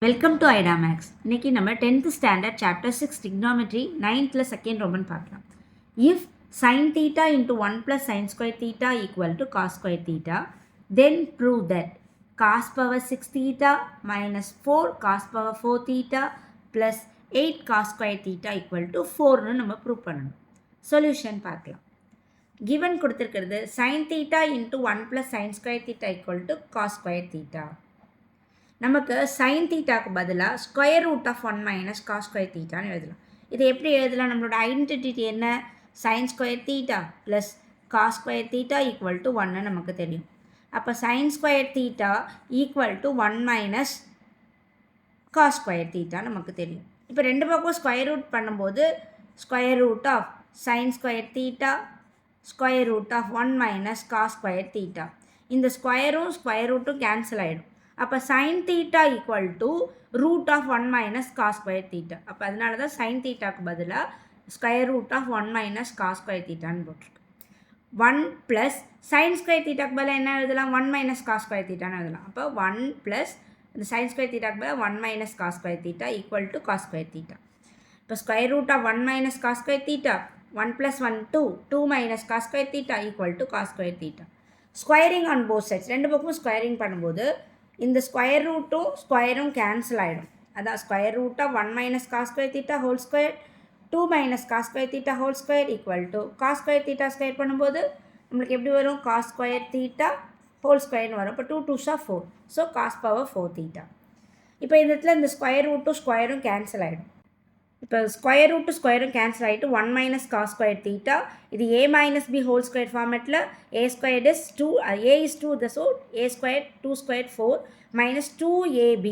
Welcome to ஐடாமேக்ஸ். இன்னைக்கு நம்ம 10th standard chapter 6 trigonometry 9th second roman பார்க்கலாம். If sin theta into 1 plus sin square theta equal to cos square theta, then prove that cos power 6 theta minus 4 cos power 4 theta plus 8 cos square theta equal to 4னு நம்ம prove பண்ணணும். Solution பார்க்கலாம். Given கொடுத்துருக்கிறது sin theta into 1 plus sin square theta equal to cos square theta. நமக்கு sin தீட்டாக்கு பதிலாக square root of 1 minus cos square தீட்டான்னு எழுதலாம். இது எப்படி எழுதலாம்? நம்மளோட ஐடென்டிட்டி என்ன? Sine square theta plus cos square theta equal to 1ன்னு நமக்கு தெரியும். அப்போ sine square theta equal to 1 minus cos square theta நமக்கு தெரியும். இப்போ ரெண்டு பக்கம் ஸ்கொயர் ரூட் பண்ணும்போது square root of sine square theta square root of 1 minus cos square theta. இந்த ஸ்கொயரும் ஸ்கொயர் ரூட்டும் கேன்சல் ஆகிடும். அப்போ sine theta equal to root of 1 minus cos square theta. அப்போ அதனால தான் சைன் தீட்டாக்கு பதிலாக square root of 1 minus cos square தீட்டான்னு போட்டிருக்கு. 1 ப்ளஸ் சைன் ஸ்கொயர் தீட்டாக்கு பதிலாக என்ன எழுதலாம்? 1 மைனஸ் காஸ் ஸ்கொயர் தீட்டான்னு எழுதலாம். அப்போ 1 ப்ளஸ் இந்த சைன் ஸ்கொயர் தீட்டாக்கு பதிலாக 1 minus cos square theta equal to cos square theta. இப்போ square root of 1 minus cos square theta 1 plus 1 2 minus cos square theta equal to cos square theta. Squaring on both sides, ரெண்டு பக்கமும் squaring பண்ணும்போது இந்த square ரூட்டும் ஸ்கொயரும் cancel ஆகிடும். அதான் square root of 1 minus cos square theta whole square 2 minus cos square theta whole square equal to cos square theta square பண்ணும்போது நம்மளுக்கு எப்படி வரும்? காஸ் ஸ்கொயர் தீட்டா ஹோல் ஸ்கொயர்னு வரும். இப்போ 2 2s are 4, so cos power 4 theta. இப்போ இந்த இடத்துல இந்த ஸ்கொயர் ரூட்டும் ஸ்கொயரும் கேன்சல் ஆகிடும். இப்போ ஸ்கொயர் ரூட்டு ஸ்கொயரும் கேன்சல் ஆகிட்டு 1 மைனஸ் காஸ் ஸ்கொயர் தீட்டா, இது a minus b whole square ஃபார்மேட்டில் a square is 2, a is 2, so a square 2 square 4 minus 2ab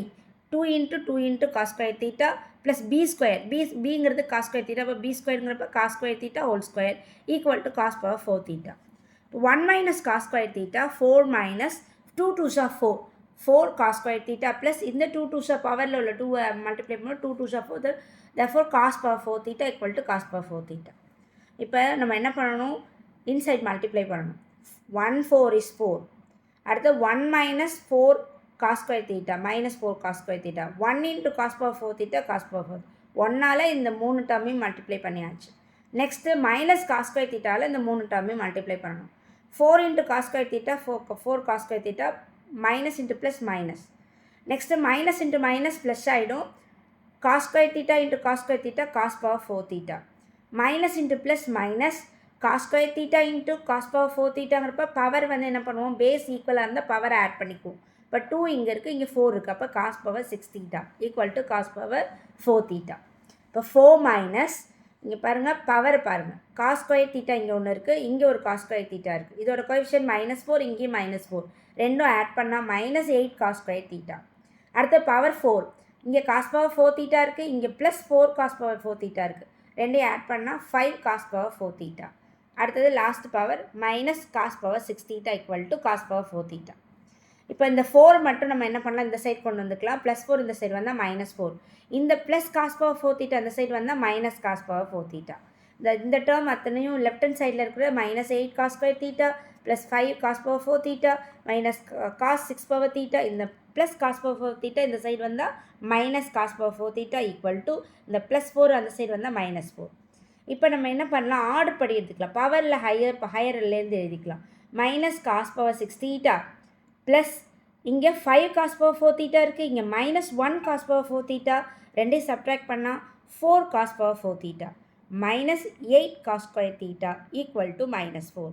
2 into 2 into cos square theta plus b square பிங்கிறது cos square theta, அப்போ b ஸ்கொயருங்கிறப்ப cos square theta whole square equal to cos power 4 theta. 1 minus cos square theta 4 minus 2 2s are 4 cos square theta plus இந்த 2 2s are பவரில் உள்ள 2 multiply பண்ணும்போது 2 2s are 4, therefore cos power 4 theta equal to cos power 4 theta. இப்போ நம்ம என்ன பண்ணணும்? Inside multiply பண்ணணும். 1 4 is 4. அடுத்து 1 minus 4 cos square theta minus 4 cos square theta 1 into cos power 4 theta cos power 4. 1ஆல் இந்த 3 டேர்மையும் மல்டிப்ளை பண்ணியாச்சு. நெக்ஸ்ட்டு மைனஸ் காஸ் ஸ்கொயர் தீட்டாவில் இந்த 3 டேர்மையும் மல்டிப்ளை பண்ணணும். 4 into cos square theta 4 cos square theta minus into plus minus. Next minus into minus plus ஆகிடும். cos square theta into cos square theta cos power 4 theta minus into plus minus cos square theta into cos power 4 thetaங்கிறப்ப power வந்து என்ன பண்ணுவோம்? Base ஈக்குவலாக இருந்தால் power add பண்ணிக்குவோம். இப்போ 2 இங்கே இருக்குது, இங்கே 4 இருக்குது, அப்போ cos power 6 theta equal to cos power 4 theta. இப்போ 4 மைனஸ் இங்கே பாருங்கள், பவர் பாருங்கள், cos square theta இங்கே ஒன்று இருக்குது, இங்கே ஒரு cos square theta இருக்குது, இதோட கோஎஃபிஷியன்ட் -4, இங்கேயும் -4, ரெண்டும் ஆட் பண்ணால் -8 cos square theta. அடுத்த பவர் 4, இங்கே காஸ் பவர் 4 தீட்டா இருக்குது, இங்கே ப்ளஸ் 4 காஸ் பவர் 4 தீட்டா இருக்குது, ரெண்டையும் ஆட் பண்ணால் 5 காஸ் பவர் 4 தீட்டா. அடுத்தது last power minus cos power 6 theta equal to cos power 4 theta. இப்போ இந்த 4 மட்டும் நம்ம என்ன பண்ணலாம்? இந்த சைட் கொண்டு வந்துக்கலாம். ப்ளஸ் 4 இந்த சைடு வந்தால் -4, இந்த ப்ளஸ் காஸ் பவர் 4 தீட்டா இந்த சைடு வந்தால் மைனஸ் காஸ் பவர் 4 தீட்டா. இந்த டேர்ம் அத்தனையும் லெஃப்ட் ஹேண்ட் சைடில் இருக்கிற -8 cos square theta plus 5 cos power 4 theta minus cos 6 power theta, இந்த ப்ளஸ் காஸ் பவர் 4 தீட்டா இந்த சைடு வந்தால் minus cos power 4 theta equal to இந்த ப்ளஸ் 4 அந்த சைடு வந்தால் -4. இப்போ நம்ம என்ன பண்ணலாம்? ஆர்டர் படி எடுத்துக்கலாம். பவரில் ஹையர்லேருந்து எழுதிக்கலாம். Minus cos power 6 theta plus இங்கே 5 காஸ் பவர் 4 தீட்டா இருக்குது, இங்கே -1 காஸ் பவர் 4 தீட்டா, ரெண்டையும் சப்ட்ராக்ட் பண்ணால் 4 cos power 4 theta minus 8 cos square theta equal to -4.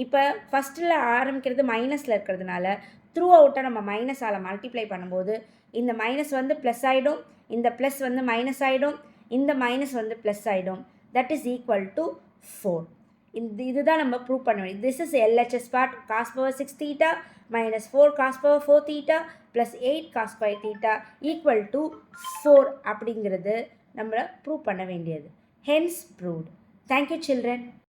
இப்போ ஃபஸ்ட்டில் ஆரம்பிக்கிறது மைனஸில் இருக்கிறதுனால த்ரூ அவுட்டாக நம்ம மைனஸால் மல்டிப்ளை பண்ணும்போது இந்த மைனஸ் வந்து ப்ளஸ் ஆகிடும், இந்த ப்ளஸ் வந்து மைனஸ் ஆகிடும், இந்த மைனஸ் வந்து ப்ளஸ் ஆகிடும். That is equal to 4. இதுதான் நம்ம ப்ரூவ் பண்ண வேண்டியது. This is LHS part. Cos power 6 theta minus 4 cos power 4 theta plus 8 cos square theta equal to 4 அப்படிங்கிறது நம்ம ப்ரூவ் பண்ண வேண்டியது. Hence proved. Thank you children.